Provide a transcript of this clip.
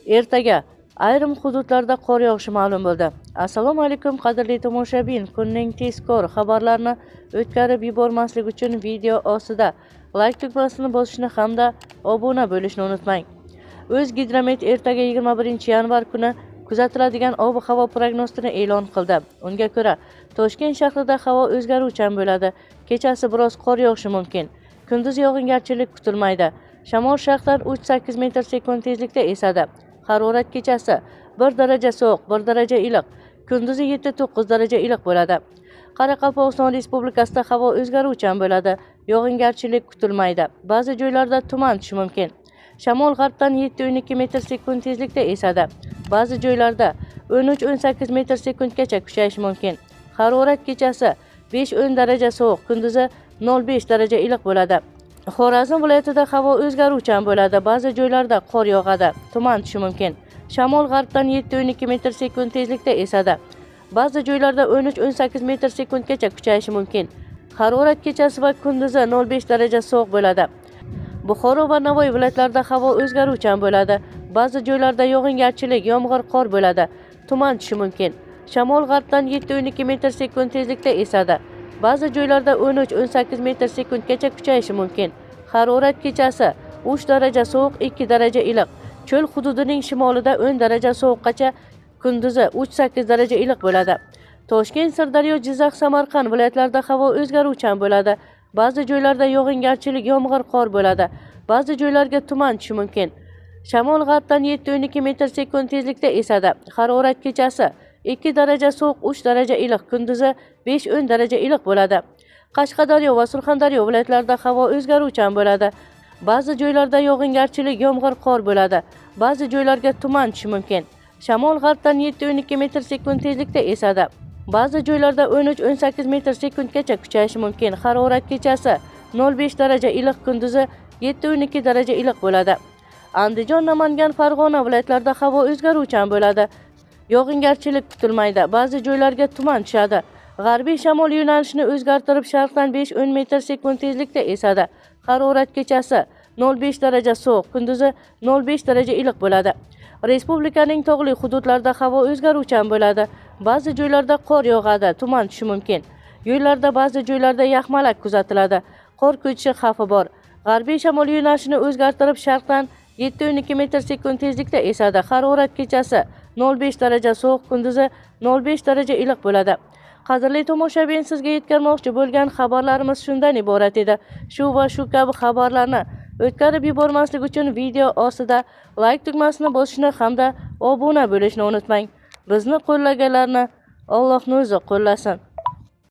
Ertaga ayrim hududlarda qor yog'ishi ma'lum bo'ldi. Assalomu alaykum qadrli tomoshabin. Kunning tezkor xabarlarini o'tkazib yubormaslik uchun video ostida like tugmasini bosishni hamda obuna bo'lishni unutmang. O'zgidromet ertaga 21-yanvar kuni kuzatiladigan ob-havo prognozini e'lon qildi. Unga ko'ra, Toshkent shahrida havo o'zgaruvchan bo'ladi. Kechasi biroz qor yog'ishi mumkin. Kunduz yog'ingarchilik kutilmaydi. Shamol sharqdan 3-8 metr/sekund tezlikda esadi. Harorat kechasi 1 daraja sovuq, 1 daraja iliq, kunduzi 7-9 daraja iliq bo'ladi. Qoraqalpog'iston Respublikasida havo o'zgaruvchan bo'ladi. Yog'ingarchilik kutilmaydi. Ba'zi joylarda tuman tushishi mumkin. Shamol g'arbdan 7-12 metr/sekund tezlikda esadi. Ba'zi joylarda 13-18 metr/sekundgacha kuchayishi mumkin. Harorat kechasi 5-10 daraja sovuq, kunduzi 0-5 daraja iliq bo'ladi. Xorazm viloyatida havo o'zgaruvchan bo'ladi. Ba'zi joylarda qor yog'adi, tuman tushishi mumkin. Shamol g'arbdan 7-12 metr/sekund tezlikda esadi. Ba'zi joylarda 13-18 metr/sekundgacha kuchayishi mumkin. Harorat kechasi va kunduzi 0-5 daraja sovuq bo'ladi. Buxoro va Navoiy viloyatlarida havo o'zgaruvchan bo'ladi. Ba'zi joylarda yog'ingarchilik, yomg'ir, qor bo'ladi. Tuman tushishi mumkin. Shamol g'arbdan 7-12 metr/sekund tezlikda esadi. Ba'zi joylarda 13-18 metr/sekundgacha kuchayishi mumkin. Harorat kechasi 3 daraja sovuq, 2 daraja iliq. Cho'l hududining shimolida 10 daraja sovuqqacha, kunduzi 3-8 daraja iliq bo'ladi. Toshkent, Sirdaryo, Jizzax, Samarqand viloyatlarida havo o'zgaruvchan bo'ladi. Ba'zi joylarda yog'ingarchilik, yomg'ir, qor bo'ladi. Ba'zi joylarga tuman tushishi mumkin. Shamol g'arbdan 7-12 metr/sekund tezlikda esadi. Harorat kechasi 2 daraja sovuq, 3 daraja iliq, kunduzi 5-10 daraja iliq bo'ladi. Qashqadaryo va Surxondaryo viloyatlarida havo o'zgaruvchan bo'ladi. Ba'zi joylarda yog'ingarchilik, yomg'ir, qor bo'ladi. Ba'zi joylarga tuman tushishi mumkin. Shamol g'arbdan 7-12 metr/sekund tezlikda esadi. Ba'zi joylarda 13-18 metr/sekundgacha kuchayishi mumkin. Harorat kechasi 0-5 daraja iliq, kunduzi 7-12 daraja iliq bo'ladi. Andijon, Namangan, Farg'ona viloyatlarida havo o'zgaruvchan bo'ladi. Yog'ingarchilik kutilmaydi. Ba'zi joylarga tuman tushadi. G'arbiy shamol yo'nalishini o'zgartirib sharqdan 5-10 metr/sekund tezlikda esadi. Harorat kechasi 0-5 daraja sovuq, kunduzi 0-5 daraja iliq bo'ladi. Respublikaning tog'li hududlarida havo o'zgaruvchan bo'ladi. Ba'zi joylarda qor yog'adi, tuman tushishi mumkin. Yo'llarda ba'zi joylarda yaxmalak kuzatiladi. Qor ko'chishi xavfi bor. G'arbiy shamol yo'nalishini o'zgartirib sharqdan 7-12 metr/sekund tezlikda esadi. Harorat kechasi 0-5 daraja sovuq, kunduzi 0-5 daraja iliq bo'ladi. Qadrli tomoshabin, sizga yetkazmoqchi bo'lgan xabarlarimiz shundan iborat edi. Shu va shu kabi xabarlarni o'tkazib yubormaslik uchun video ostida like tugmasini bosishni hamda obuna bo'lishni unutmang. Bizni qo'llaganlarni Allohning o'zi qo'llasin.